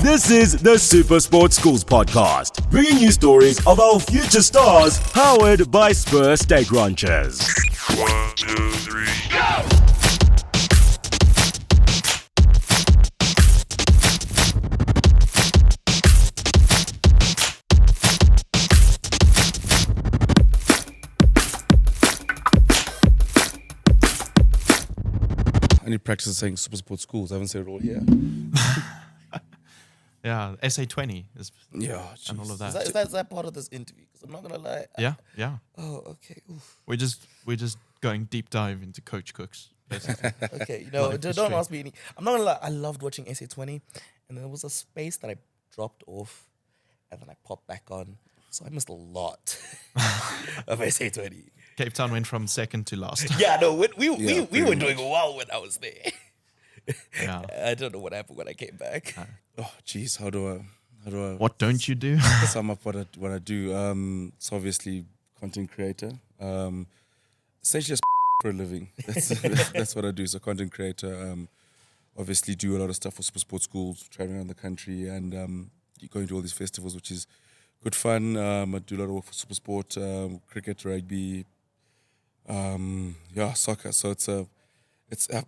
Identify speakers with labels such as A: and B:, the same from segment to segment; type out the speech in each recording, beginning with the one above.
A: This is the SuperSport Schools podcast, bringing you stories of our future stars, powered by Spur State Ranchers.
B: 1, 2, 3, go!
C: I need practice saying SuperSport Schools. I haven't said it all here.
D: Yeah, SA20 is
C: Yeah,
D: and all of that.
E: Is that part of this interview? Because I'm not gonna lie.
D: Yeah.
E: Oh, okay. Oof.
D: We're just going deep dive into Coach Kooks, basically.
E: Okay,
D: Life
E: don't
D: history.
E: ask me any. I'm not gonna lie. I loved watching SA20, and there was a space that I dropped off, and then I popped back on. So I missed a lot of SA20.
D: Cape Town went from second to last.
E: Yeah, no, we were
C: much.
E: doing well when I was there.
D: Yeah.
E: I don't know what happened when I came back.
C: Oh, jeez, how do I
D: What don't you do?
C: sum up what I do? It's obviously content creator. Essentially, for a living. That's what I do. So content creator. Obviously, do a lot of stuff for SuperSport Schools, traveling around the country, and going to all these festivals, which is good fun. I do a lot of work for SuperSport, cricket, rugby, soccer. So it's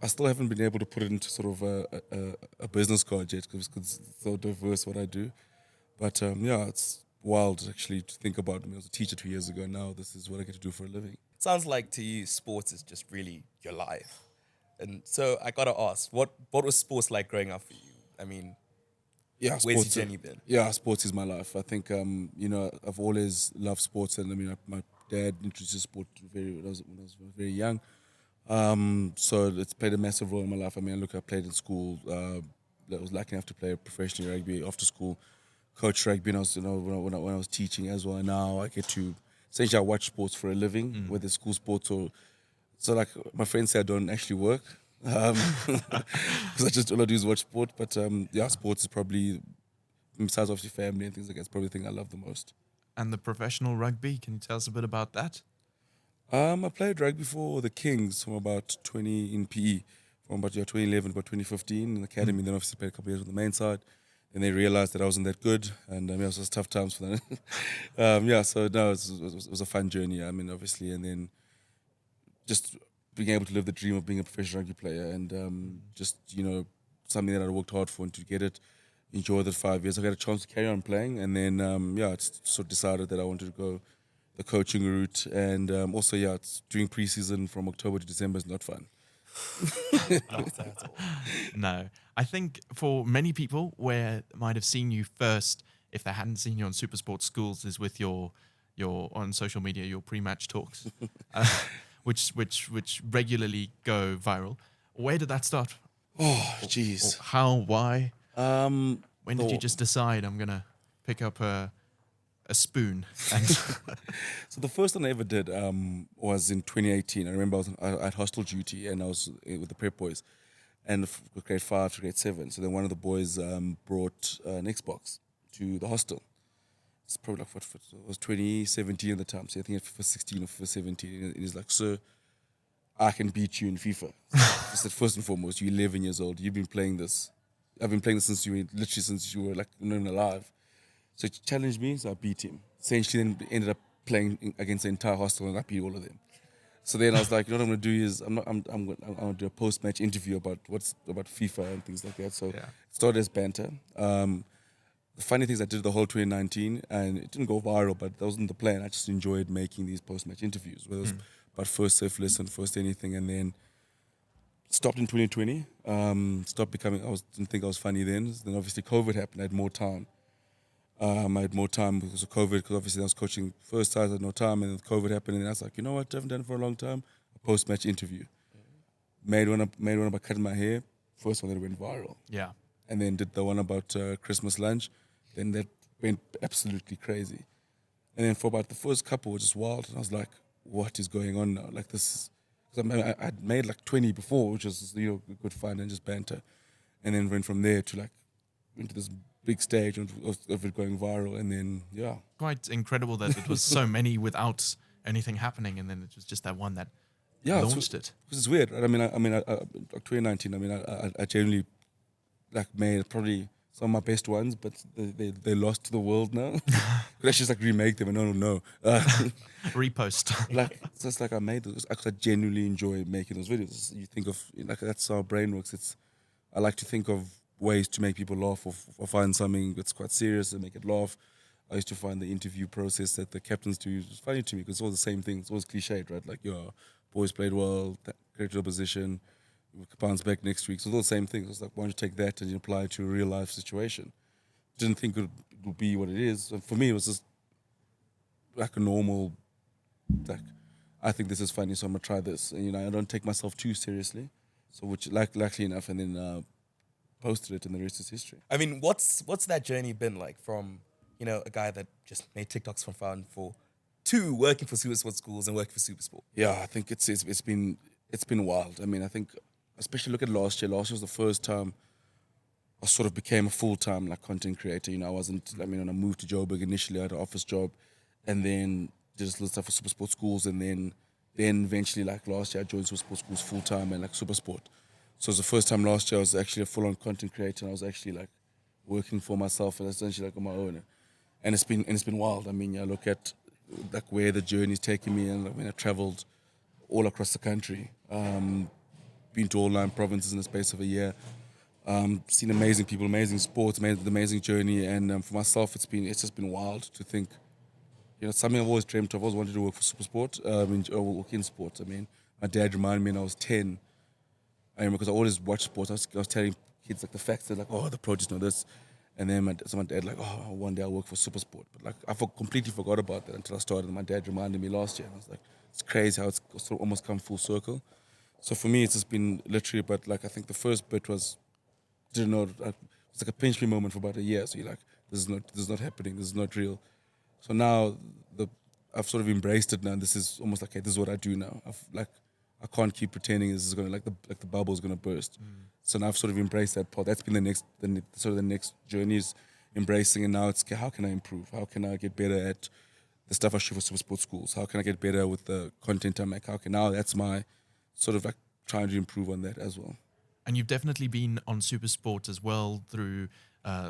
C: I still haven't been able to put it into sort of a business card yet because it's so diverse what I do. But it's wild actually to think about. I was a teacher 2 years ago. Now this is what I get to do for a living.
E: Sounds like to you, sports is just really your life. And so I gotta ask, what was sports like growing up for you? I mean,
C: Yeah,
E: where's
C: sports.
E: your journey been?
C: Yeah, sports is my life. I think I've always loved sports, and I mean my dad introduced sport when I was very young. So it's played a massive role in my life. I mean, I played in school. I was lucky enough to play professional rugby after school, coach rugby. And I was, when I was teaching as well. And now I get to essentially I watch sports for a living, whether it's school sports or so. Like my friends say, I don't actually work because I just all I do is watch sport. But sports is probably besides obviously family and things like that. It's probably the thing I love the most.
D: And the professional rugby, can you tell us a bit about that?
C: I played rugby for the Kings from about 20 in PE, from about 2011 to about 2015 in the academy. Then obviously played a couple of years on the main side. Then they realised that I wasn't that good, and it was tough times for them. So no, it was a fun journey. I mean, obviously, and then just being able to live the dream of being a professional rugby player, and just something that I worked hard for, and to get it, enjoyed it 5 years. I got a chance to carry on playing, and then I just sort of decided that I wanted to go the coaching route, and it's doing preseason from October to December is not fun.
D: No. I think for many people where might have seen you first, if they hadn't seen you on SuperSport Schools, is with your on social media, your pre-match talks, which regularly go viral. Where did that start?
C: Oh, jeez.
D: How? Why?
C: When
D: When did you just decide I'm gonna pick up a spoon? And
C: So the first one I ever did was in 2018. I remember I had hostel duty and I was with the prep boys, and grade 5 to grade 7. So then one of the boys brought an Xbox to the hostel. It's probably like it was 2017 at the time. So I think for 16 or for 17, and he's like, "Sir, I can beat you in FIFA." I said, first and foremost, you're 11 years old. You've been playing this. I've been playing this since you were like not even alive. So he challenged me, so I beat him. Essentially, then ended up playing against the entire hostel, and I beat all of them. So then I was like, what I'm going to do is I'm going to do a post-match interview about FIFA and things like that. So it started as banter. The funny thing is I did the whole 2019, and it didn't go viral, but that wasn't the plan. I just enjoyed making these post-match interviews, whether it was about first safe listen, first anything, and then stopped in 2020. Didn't think I was funny then. Then obviously COVID happened. I had more time. I had more time because of COVID, because obviously I was coaching first side, I had no time, and then COVID happened, and then I was like, you know what, I haven't done it for a long time. A post-match interview. Made one about cutting my hair. First one that went viral.
D: yeah,
C: And then did the one about Christmas lunch. Then that went absolutely crazy. And then for about the first couple, was just wild. And I was like, what is going on now? Like this, because I'd made like 20 before, which was good fun and just banter. And then went from there to like into this big stage of it going viral, and then
D: quite incredible that it was so many without anything happening, and then it was just that one that launched it.
C: Because it's weird, right? I mean, 2019. I mean, I genuinely like made probably some of my best ones, but they lost to the world now. Could actually just like remake them, and no.
D: Repost.
C: Like it's just like I made those because I genuinely enjoy making those videos. You think of like that's how our brain works. I like to think of ways to make people laugh or find something that's quite serious and make it laugh. I used to find the interview process that the captains do was funny to me because it's all the same thing. It's always cliched, right? Like, your boys played well, great opposition, bounce back next week. So it's all the same thing. It's like, why don't you take that and you apply it to a real life situation? Didn't think it would be what it is. And for me, it was just like a normal, like, I think this is funny, so I'm gonna try this. And I don't take myself too seriously. So which, luckily enough, and then posted it, and the rest is history.
E: I mean, what's that journey been like from, a guy that just made TikToks for fun to working for SuperSport Schools and working for SuperSport?
C: Yeah, I think it's been wild. I mean, I think especially look at last year. Last year was the first time I sort of became a full-time like content creator. I wasn't. I mean, when I moved to Joburg initially, I had an office job, and then did just little stuff for SuperSport Schools, and then eventually, like last year, I joined SuperSport Schools full-time and like SuperSport. So it was the first time last year I was actually a full-on content creator, and I was actually like working for myself and essentially like on my own. And it's been wild. I mean, I look at like where the journey's taken me, and I traveled all across the country, been to all 9 provinces in the space of a year, seen amazing people, amazing sports, made the amazing journey, and for myself, it's just been wild to think. Something I've always dreamt of. I've always wanted to work for SuperSport, work in sports. I mean, my dad reminded me when I was 10. I remember because I always watched sports. I was telling kids like the facts. They're like, "Oh, the pro just know this," and then my dad like, "Oh, one day I'll work for SuperSport." But like I completely forgot about that until I started. And my dad reminded me last year, and I was like, "It's crazy how it's sort of almost come full circle." So for me, it's just been literally. But like I think the first bit was didn't know. It's like a pinch me moment for about a year. So you're like, "This is not happening. This is not real." So now I've sort of embraced it now. And this is almost like, okay, this is what I do now. I can't keep pretending this is gonna like the bubble's gonna burst. So now I've sort of embraced that part. That's been the next journey is embracing, and now it's okay, how can I improve? How can I get better at the stuff I shoot for SuperSport Schools? How can I get better with the content I make? Now that's my sort of like trying to improve on that as well.
D: And you've definitely been on SuperSport as well through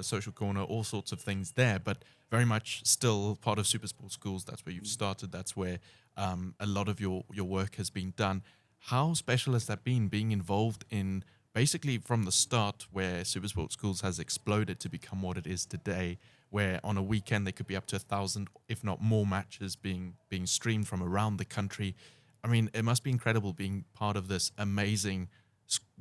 D: Social Corner, all sorts of things there, but very much still part of SuperSport Schools. That's where you've started. That's where a lot of your work has been done. How special has that been, being involved in basically from the start where SuperSport Schools has exploded to become what it is today, where on a weekend there could be up to 1,000, if not more, matches being streamed from around the country. I mean, it must be incredible being part of this amazing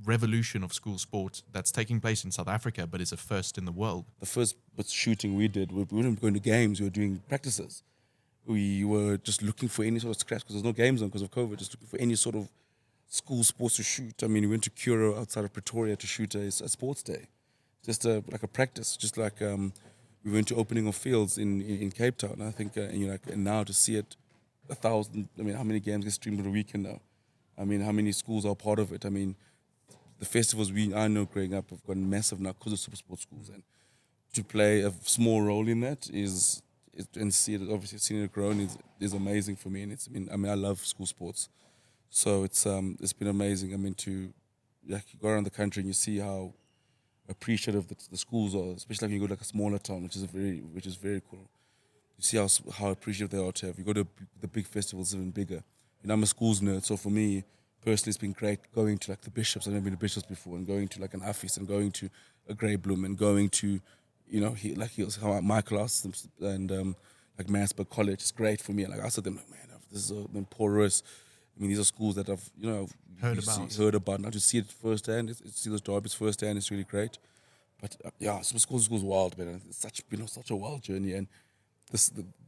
D: revolution of school sport that's taking place in South Africa, but is a first in the world.
C: The first shooting we did, we weren't going to games, we were doing practices. We were just looking for any sort of scratch because there's no games on because of COVID, just looking for any sort of school sports to shoot. I mean, we went to Curo outside of Pretoria to shoot a sports day, just like a practice, just like we went to opening of fields in Cape Town. I think, and now to see it 1,000, I mean, how many games get streamed on a weekend now? I mean, how many schools are part of it? I mean, the festivals I know growing up have gotten massive now because of SuperSport Schools, and to play a small role in that and see it, obviously seeing it grown is amazing for me. And I love school sports, so it's been amazing. I mean, to like you go around the country and you see how appreciative the schools are, especially if you go to like a smaller town, which is very cool. You see how appreciative they are to have. You go to the big festivals, even bigger. I'm a schools nerd, so for me personally, it's been great going to like the Bishops. I've never been to Bishops before, and going to like an Affis, and going to a Grey Bloom, and going to, how my class and like Mansburg College. It's great for me. Like I said, them like, man, this is porous. I mean, these are schools that I've heard about. Now to see it firsthand, see those derbies firsthand, it's really great. But school's wild, man. It's such a wild journey, and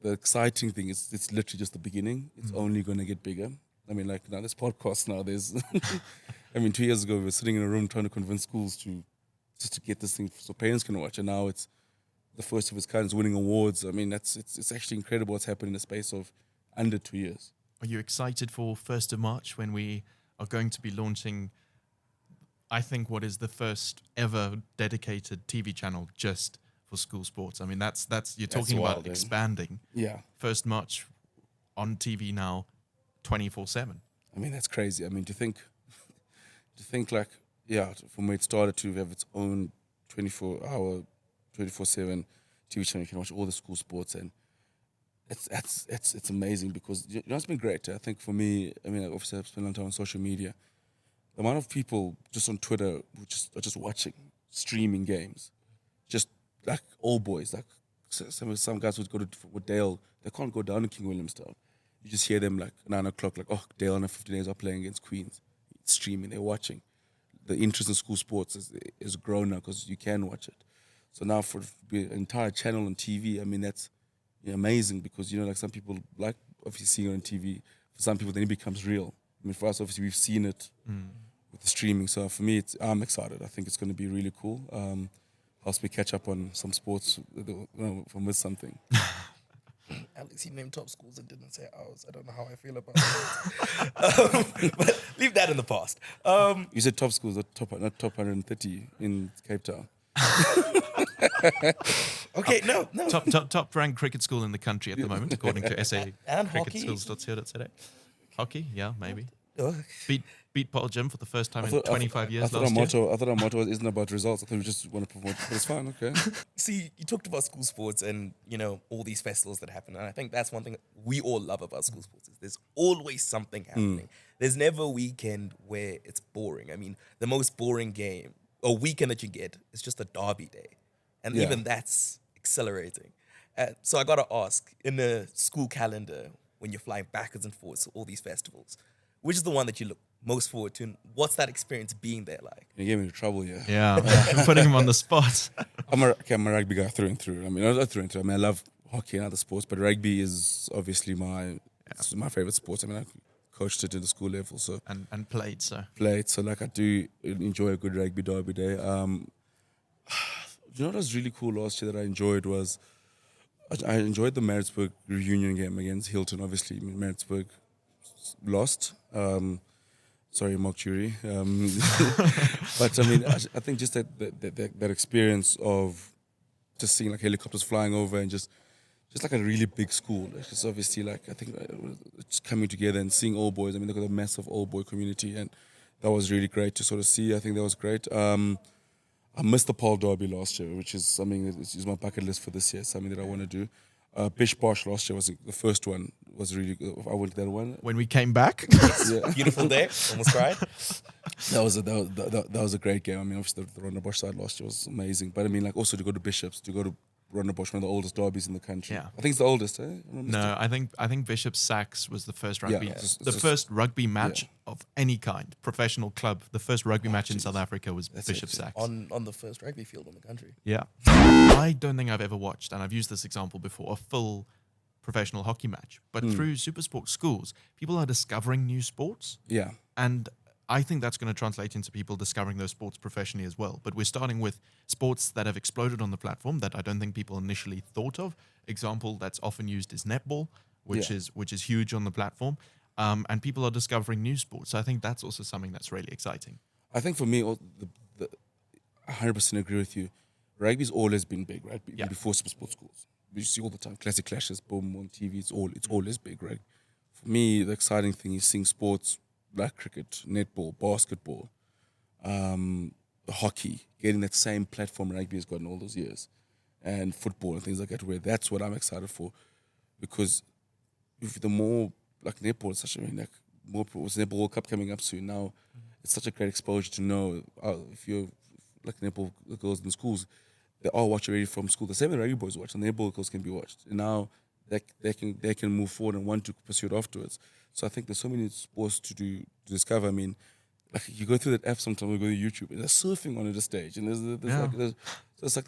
C: the exciting thing is it's literally just the beginning. It's only going to get bigger. I mean, like now this podcast now, there's, I mean, 2 years ago we were sitting in a room trying to convince schools to get this thing so parents can watch, and now it's the first of its kind. It's winning awards. I mean, it's actually incredible what's happened in the space of under 2 years.
D: Are you excited for 1st of March when we are going to be launching, I think, what is the first ever dedicated TV channel just for school sports? I mean, that's you're talking
C: wild,
D: about expanding.
C: Yeah.
D: 1st March on TV now, 24/7.
C: I mean, that's crazy. I mean, to think like, from where it started to have its own 24-hour 24/7 TV channel. You can watch all the school sports, and it's amazing because it's been great. I think for me, I mean, obviously I've spent a long time on social media. The amount of people just on Twitter who are just watching, streaming games, just like old boys, like some guys would go to with Dale, they can't go down to King Williamstown. You just hear them like 9 o'clock, like, oh, Dale and 15 days are playing against Queens. It's streaming, they're watching. The interest in school sports is grown now because you can watch it. So now for an entire channel on TV, I mean, that's amazing because, like some people like obviously seeing it on TV. For some people, then it becomes real. I mean, for us, obviously, we've seen it with the streaming. So for me, I'm excited. I think it's going to be really cool. Helps me catch up on some sports if I miss something.
E: Alex, he named top schools and didn't say ours. I don't know how I feel about that. But leave that in the past.
C: You said top schools, not top 130 in Cape Town.
E: Okay, no.
D: Top ranked cricket school in the country at the moment, according to SA
E: And hockey.
D: cricketschools.co.za. Hockey, yeah, maybe.
E: Ugh.
D: Beat Paul Jim for the first time in 25 years
C: I thought our motto isn't about results. I thought we just want to promote, but it's fine, okay.
E: See, you talked about school sports and, all these festivals that happen. And I think that's one thing we all love about school sports is there's always something happening. There's never a weekend where it's boring. I mean, the most boring game or weekend that you get is just a derby day. And even that's exhilarating. So I got to ask, in the school calendar, when you're flying backwards and forwards to all these festivals, which is the one that you look most forward to? And what's that experience being there like?
C: You gave me into trouble, yeah.
D: Yeah, putting him on the spot.
C: I'm a rugby guy through and through. I mean, not through and through. I mean, I love hockey and other sports, but rugby is obviously my favorite sport. I mean, I coached it at the school level, so
D: and played, so.
C: So like I do enjoy a good rugby derby day. You know what was really cool last year that I enjoyed was I enjoyed the Maritzburg reunion game against Hilton. Obviously, I mean, Maritzburg lost. Sorry, Mark Jury. But I mean, I think just that experience of just seeing like helicopters flying over and just like a really big school. It's obviously like I think it's coming together and seeing all boys. I mean, they've got a massive all boy community, and that was really great to sort of see. I think that was great. I missed the Paul Derby last year, which is something that is my bucket list for this year. Something that I want to do. Bish Bosh last year was the first one. Was really good. I went to that one.
D: When we came back,
E: Beautiful day, almost cried.
C: That was a great game. I mean, obviously the Ronda Bosch side last year was amazing, but I mean, like also to go to Bishops, to go to Ronda Bosch, one of the oldest derbies in the country.
D: Yeah.
C: I think it's the oldest.
D: No, I think Bishop Sachs was the first rugby,
C: Yeah.
D: first rugby match of any kind, professional club. The first rugby match in South Africa was Bishop Sachs.
E: On the first rugby field in the country.
D: Yeah. I don't think I've ever watched, and I've used this example before, a full professional hockey match. But through SuperSport Schools, people are discovering new sports.
C: Yeah.
D: And I think that's going to translate into people discovering those sports professionally as well. But we're starting with sports that have exploded on the platform that I don't think people initially thought of. Example that's often used is netball, which is huge on the platform. And people are discovering new sports. So I think that's also something that's really exciting.
C: I think for me, I 100% agree with you. Rugby's always been big, right? Before SuperSport Schools. We see all the time, classic clashes, boom, on TV, it's always big, right? For me, the exciting thing is seeing sports like cricket, netball, basketball, hockey, getting that same platform rugby has gotten all those years, and football and things like that, where that's what I'm excited for, because if the more, like netball, it's such a, like, more, with the Netball World Cup coming up soon now, it's such a great exposure to know, if you're, like netball girls in the schools, they all watch already from school. The same way rugby boys watch, and the netball girls can be watched. And now they can move forward and want to pursue it afterwards. So I think there's so many sports to discover. I mean, like you go through that app sometimes, we go to YouTube, and there's surfing on the stage, and there's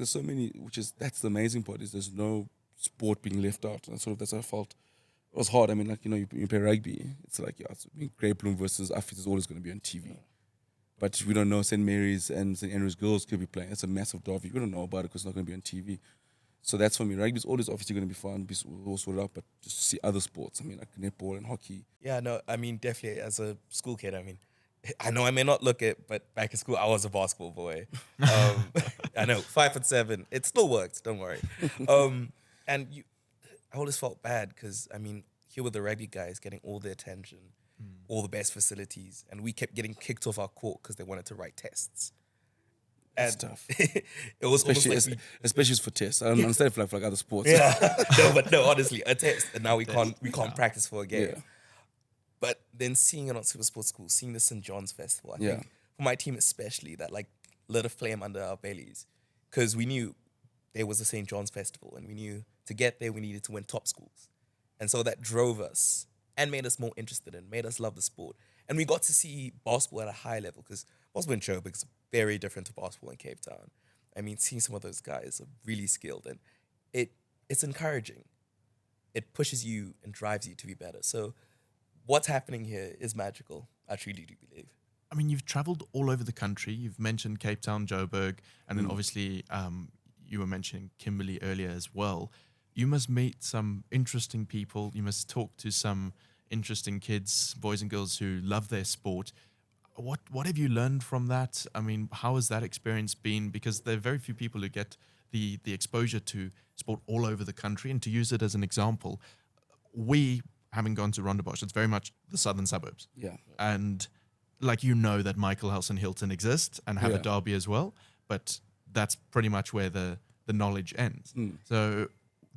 C: so many, that's the amazing part, is there's no sport being left out. And that's how I felt. It was hard. I mean, like, you play rugby, it's like, Grey Bloom versus Affis is always going to be on TV. But we don't know St. Mary's and St. Andrews girls could be playing. It's a massive derby. We don't know about it because it's not going to be on TV. So that's for me. Rugby's always obviously going to be fun, be all sorted out, but just to see other sports. I mean, like netball and hockey.
E: Yeah, no, I mean, definitely as a school kid, I mean, I know I may not look it, but back in school, I was a basketball boy. I know, 5'7". It still works, don't worry. And I always felt bad because, I mean, here were the rugby guys getting all the attention, all the best facilities, and we kept getting kicked off our court because they wanted to write tests.
C: It's
E: And
C: tough.
E: it was
C: Especially,
E: almost like
C: especially for tests. I don't understand for like other sports.
E: yeah, no, honestly, a test, and now we can't practice for a game.
C: Yeah.
E: But then seeing it on SuperSport Schools, seeing the St. John's Festival, I
C: Yeah.
E: think for my team especially, that like lit a flame under our bellies, because we knew there was a St. John's Festival, and we knew to get there we needed to win top schools, and so that drove us and made us more interested and made us love the sport, and we got to see basketball at a high level because basketball in Joburg is very different to basketball in Cape Town. I mean, seeing some of those guys are really skilled, and it's encouraging. It pushes you and drives you to be better. So what's happening here is magical. I truly do believe.
D: I mean, you've traveled all over the country. You've mentioned Cape Town, Joburg, and then obviously you were mentioning Kimberley earlier as well. You must meet some interesting people. You must talk to some interesting kids, boys and girls who love their sport. What have you learned from that? I mean, how has that experience been? Because there are very few people who get the exposure to sport all over the country. And to use it as an example, we, having gone to Rondebosch, it's very much the southern suburbs.
C: Yeah.
D: And like, you know that Michael House and Hilton exist and have a
C: Yeah.
D: derby as well, but that's pretty much where the knowledge ends. So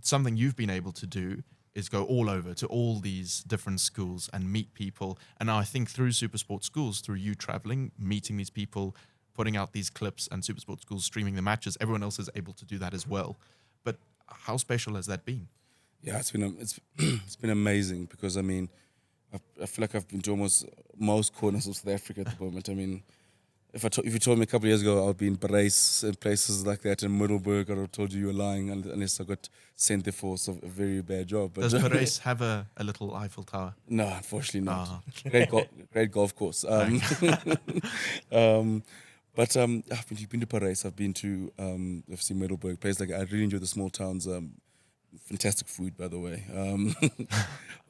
D: something you've been able to do is go all over to all these different schools and meet people. And now I think through SuperSport Schools, through you traveling, meeting these people, putting out these clips, and SuperSport Schools streaming the matches, everyone else is able to do that as well. But how special has that been?
C: Yeah, it's it's been amazing because I mean, I feel like I've been to almost most corners of South Africa at the moment. I mean, if you told me a couple of years ago I'd be in Parys and places like that in Middelburg, I would have told you were lying unless I got sent there for a very bad job. But
D: Does Perez have a little Eiffel Tower?
C: no, unfortunately not.
D: Ah.
C: Great golf course. But I've been to Parys. I've been to FC Middelburg. Places like I really enjoy the small towns. Fantastic food, by the way.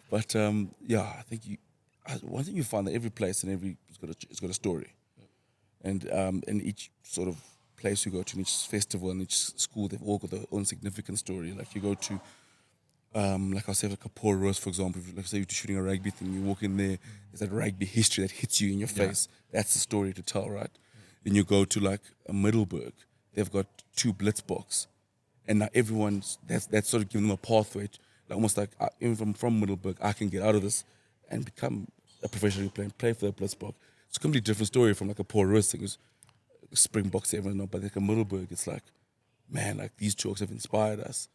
C: But yeah, I think one thing you find that every place and it's got a story, and in each sort of place you go to, in each festival and each school, they've all got their own significant story. Like you go to, like I'll say, like a Paul Ross, for example. If, like say you're shooting a rugby thing, you walk in there, there's that rugby history that hits you in your face. That's the story to tell, right? Then you go to like a Middelburg, they've got 2 Blitzboks. And now everyone's, that's sort of giving them a pathway, like almost like even from Middelburg, I can get out of this and become a professional player and play for the Blitzbok. It's a completely different story from like a Paul Roos thing. It's Springboks, everyone know, but like a Middelburg, it's like, man, like these jokes have inspired us.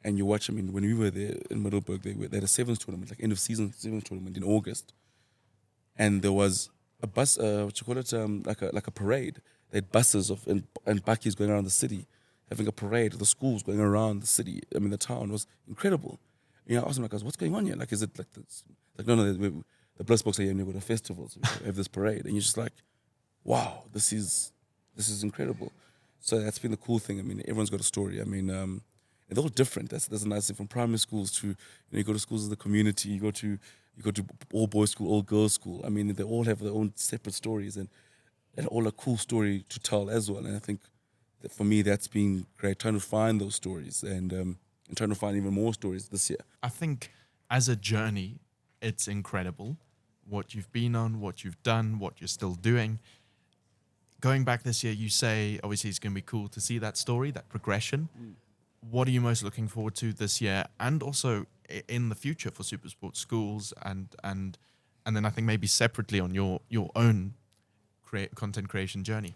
C: And you watch, I mean, when we were there in Middelburg, they had a sevens tournament, like end of season sevens tournament in August. And there was a bus, what you call it, like a parade. They had buses and bakkies going around the city, having a parade of the schools going around the city. I mean, the town was incredible. You know, I asked them, like, what's going on here? Like, is it like this? Like, no, the Blitzboks are here and we've got a festival, so we have this parade. And you're just like, wow, this is incredible. So that's been the cool thing. I mean, everyone's got a story. I mean, they're all different. That's a nice thing. From primary schools to, you go to schools of the community, you go to all boys school, all girls school. I mean, they all have their own separate stories and all a cool story to tell as well. And I think that for me, that's been great, trying to find those stories and trying to find even more stories this year.
D: I think as a journey, it's incredible what you've been on, what you've done, what you're still doing. Going back this year, you say, obviously, it's going to be cool to see that story, that progression. What are you most looking forward to this year and also in the future for SuperSport Schools and then I think maybe separately on your own content creation journey?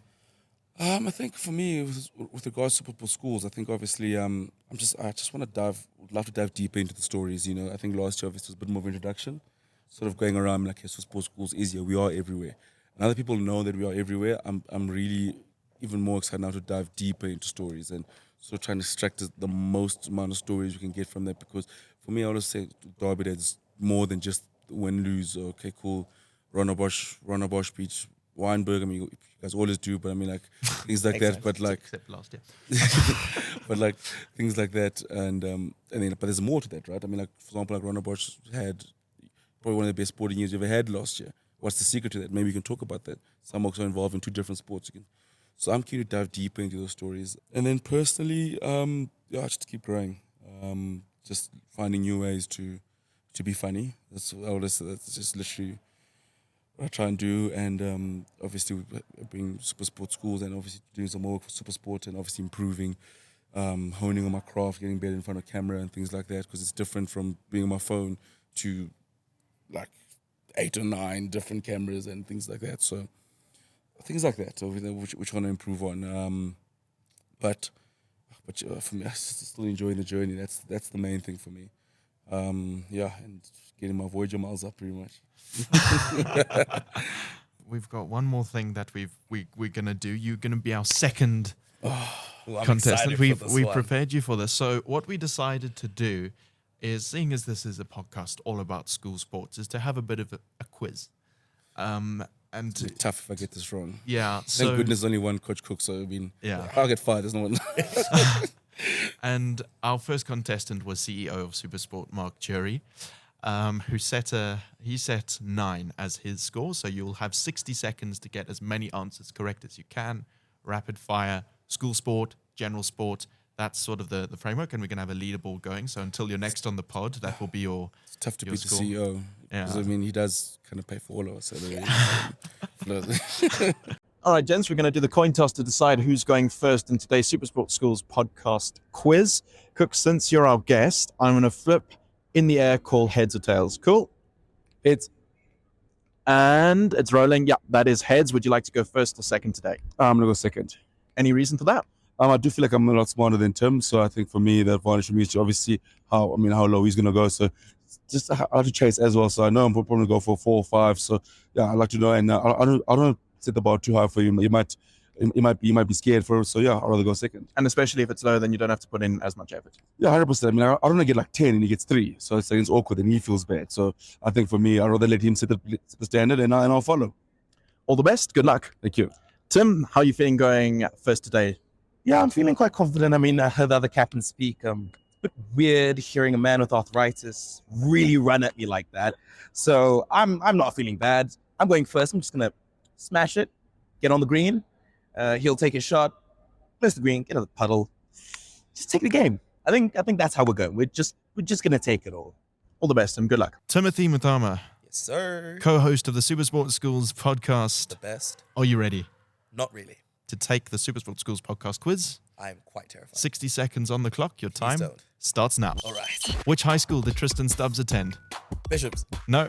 C: I think for me, with regards to SuperSport Schools, I think obviously I just want to would love to dive deeper into the stories. You know, I think last year obviously was a bit more of an introduction, sort of going around like SuperSport Schools is here. We are everywhere. And other people know that we are everywhere. I'm really even more excited now to dive deeper into stories and sort of trying to extract the most amount of stories we can get from that. Because for me, I always say Derby Day is more than just win, lose. Okay, cool. Rondebosch beach, Weinberg. I mean, you guys always do, but I mean, like things like that. But like,
D: except last year.
C: but like things like that, and then, but there's more to that, right? I mean, like for example, like Rondebosch had probably one of the best sporting years you ever had last year. What's the secret to that? Maybe we can talk about that. Some are involved in 2 different sports. So I'm keen to dive deeper into those stories. And then personally, just keep growing. Just finding new ways to be funny. That's just literally what I try and do, and obviously being SuperSport Schools, and obviously doing some more work for SuperSport, and obviously improving, honing on my craft, getting better in front of camera and things like that, because it's different from being on my phone to like 8 or 9 different cameras and things like that. So things like that, so which I want to improve on. But for me, I'm still enjoying the journey. That's the main thing for me. And getting my Voyager miles up pretty much.
D: We've got one more thing that we're gonna do. You're gonna be our second
E: Ooh, I'm
D: contestant.
E: excited
D: We've
E: for this
D: we've
E: one.
D: prepared you for this. So what we decided to do is, seeing as this is a podcast all about school sports, is to have a bit of a quiz. And
C: It's tough if I get this wrong.
D: yeah,
C: Thank
D: so
C: goodness only one Coach Kooks, so I mean,
D: Yeah.
C: I'll get fired. There's no one.
D: and our first contestant was CEO of SuperSport, Mark Jury, who set 9 as his score. So you'll have 60 seconds to get as many answers correct as you can. Rapid fire, school sport, general sport. That's sort of the framework, and we're going to have a leaderboard going. So until you're next on the pod, that will be your
C: It's tough to
D: your
C: beat the
D: score.
C: CEO.
D: Yeah.
C: 'Cause, I mean, he does kind of pay for all of us.
F: All right, gents, we're going to do the coin toss to decide who's going first in today's SuperSport Schools podcast quiz. Cook, since you're our guest, I'm going to flip in the air, call heads or tails. Cool? It's rolling. Yeah, that is heads. Would you like to go first or second today?
G: I'm gonna go second.
F: Any reason for that?
G: I do feel like I'm a lot smarter than Tim, so I think for me the advantage for me is to obviously how low he's gonna go. So just how to chase as well. So I know I'm probably gonna go for 4 or 5. So yeah, I'd like to know, and I don't set the bar too high for you. You might be scared for it. So yeah, I'd rather go second.
F: And especially if it's low, then you don't have to put in as much effort.
G: Yeah, 100%. I mean, I don't want to get like 10 and he gets 3. So it's awkward and he feels bad. So I think for me, I'd rather let him set the standard and I'll follow.
F: All the best. Good luck.
G: Thank you.
F: Tim, how are you feeling going first today?
H: Yeah, I'm feeling quite confident. I mean, I heard the other captain speak. It's a bit weird hearing a man with arthritis really run at me like that. So I'm not feeling bad. I'm going first. I'm just gonna smash it, get on the green. He'll take a shot, miss the green, get on the puddle. Just take the game. I think that's how we're going. We're just gonna take it all.
F: All the best, and good luck.
D: Timothy Matama,
E: Yes, sir.
D: co-host of the SuperSport Schools podcast.
E: The best.
D: Are you ready
E: Not really.
D: to take the SuperSport Schools podcast quiz?
E: I'm quite terrified.
D: 60 seconds on the clock. Your time
E: don't.
D: starts now.
E: All right.
D: Which high school did Tristan Stubbs attend?
E: Bishops.
D: No.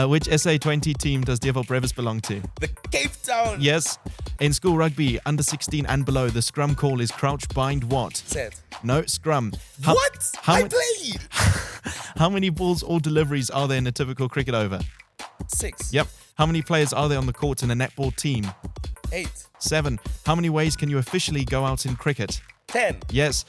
D: Which SA20 team does DSTV Brevis belong to?
E: The Cape Town.
D: Yes. In school rugby, under 16 and below, the scrum call is crouch bind what?
E: Set.
D: No, scrum. How-
E: What?
D: How,
E: I
D: ma-
E: played.
D: how many balls or deliveries are there in a typical cricket over?
E: 6.
D: Yep. How many players are there on the court in a netball team?
E: 8.
D: 7. How many ways can you officially go out in cricket?
E: 10.
D: Yes.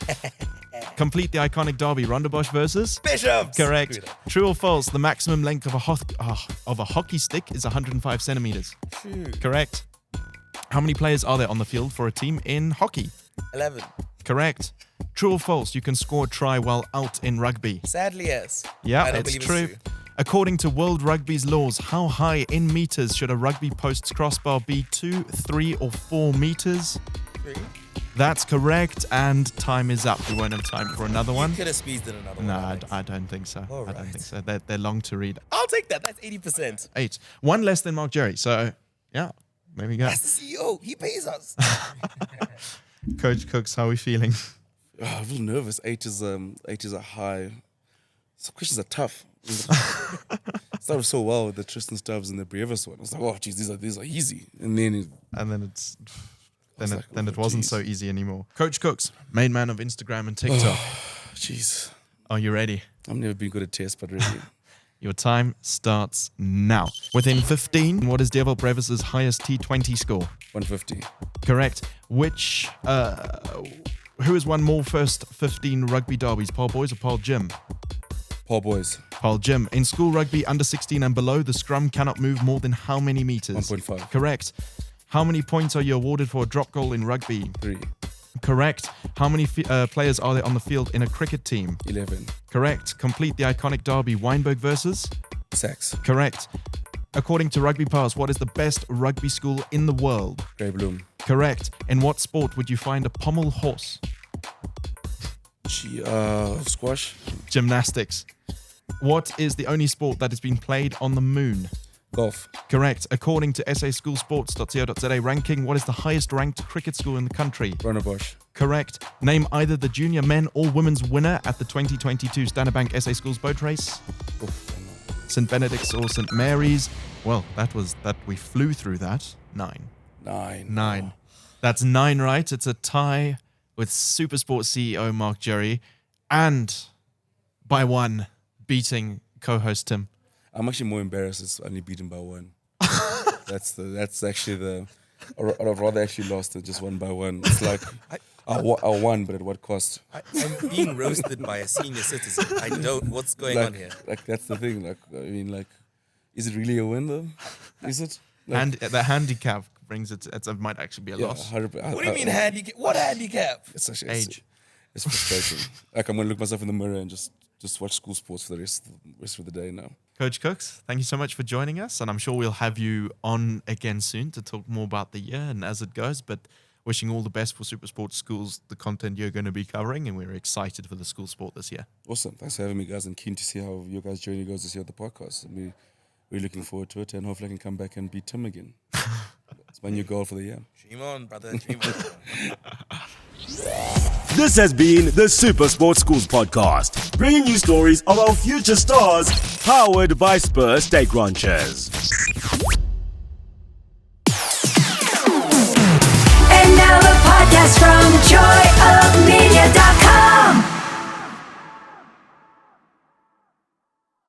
D: Complete the iconic derby, Ronda Bosch versus?
E: Bishops.
D: Correct.
E: Screw that.
D: True or false? The maximum length of a hockey stick is 105 centimeters.
E: True.
D: Correct. How many players are there on the field for a team in hockey?
E: 11.
D: Correct. True or false? You can score a try while out in rugby.
E: Sadly, yes.
D: Yeah,
E: I don't
D: it's
E: believe
D: true.
E: it's true.
D: According to World Rugby's laws, how high in meters should a rugby post's crossbar be? 2, 3, or 4 meters?
E: 3.
D: That's correct, and time is up. We won't have time for another one.
E: Could have squeezed in another
D: No,
E: one.
D: I don't think so.
E: All
D: I don't
E: right.
D: think so. They're long to read.
E: I'll take that. That's 80%.
D: 8. One less than Mark Jerry. So, yeah, there we go.
E: That's the CEO. He pays us.
D: Coach Kooks, how are we feeling?
C: I was nervous. 8 is a high. Some questions are tough. Started so well with the Tristan Stubbs and the Brevis one. I was like, oh, geez, these are easy. And then
D: And then it's...
C: was
D: Then
C: like,
D: it
C: oh,
D: wasn't
C: geez.
D: so easy anymore. Coach Kooks, main man of Instagram and TikTok.
C: jeez,
D: Are you ready?
C: I've never been good at tests, but really,
D: Your time starts now. Within 15, what is DSTV Brevis's highest T20 score?
C: 150.
D: Correct. Who has won more first 15 rugby derbies, Paul Boys or Paul Jim?
C: Paul Boys,
D: Paul Jim. In school rugby under 16 and below, the scrum cannot move more than how many meters?
C: 1.5.
D: Correct. How many points are you awarded for a drop goal in rugby?
C: 3.
D: Correct. How many players are there on the field in a cricket team?
C: 11.
D: Correct. Complete the iconic derby, Weinberg versus?
C: Sacks.
D: Correct. According to Rugby Pass, what is the best rugby school in the world?
C: Grey Bloom.
D: Correct. In what sport would you find a pommel horse?
C: Squash.
D: Gymnastics. What is the only sport that has been played on the moon?
C: Golf.
D: Correct. According to saschoolsports.co.za ranking, what is the highest ranked cricket school in the country?
C: Bosch.
D: Correct. Name either the junior men or women's winner at the 2022 Standard Bank SA Schools boat race. St. Benedict's or St. Mary's. Well, we flew through that. 9. 9. That's 9 right. It's a tie with SuperSport CEO Mark Jerry and by 1 beating co-host Tim.
C: I'm actually more embarrassed it's only beaten by 1. That's actually the. I'd rather actually lost than just won by 1. It's like I won, but at what cost?
E: I'm being roasted by a senior citizen. I don't. What's going on here?
C: Like that's the thing. Like I mean, like, is it really a win though? Is it? Like,
D: And the handicap brings it. It might actually be a loss.
C: 100%.
E: What do you mean handicap? What handicap?
C: It's actually
D: Age.
C: It's frustrating. Like I'm gonna look myself in the mirror and just watch school sports for the rest of the day now.
D: Coach Kooks, thank you so much for joining us, and I'm sure we'll have you on again soon to talk more about the year and as it goes. But wishing all the best for SuperSport Schools, the content you're going to be covering, and we're excited for the school sport this year.
C: Awesome. Thanks for having me, guys, and keen to see how your guys' journey goes this year at the podcast. And we're looking forward to it, and hopefully I can come back and beat Tim again. It's my new goal for the year.
E: Dream on, brother. Dream on.
A: This has been the SuperSport Schools podcast, bringing you stories of our future stars, powered by Spur Steak Ranchers.
I: And now the podcast from Joy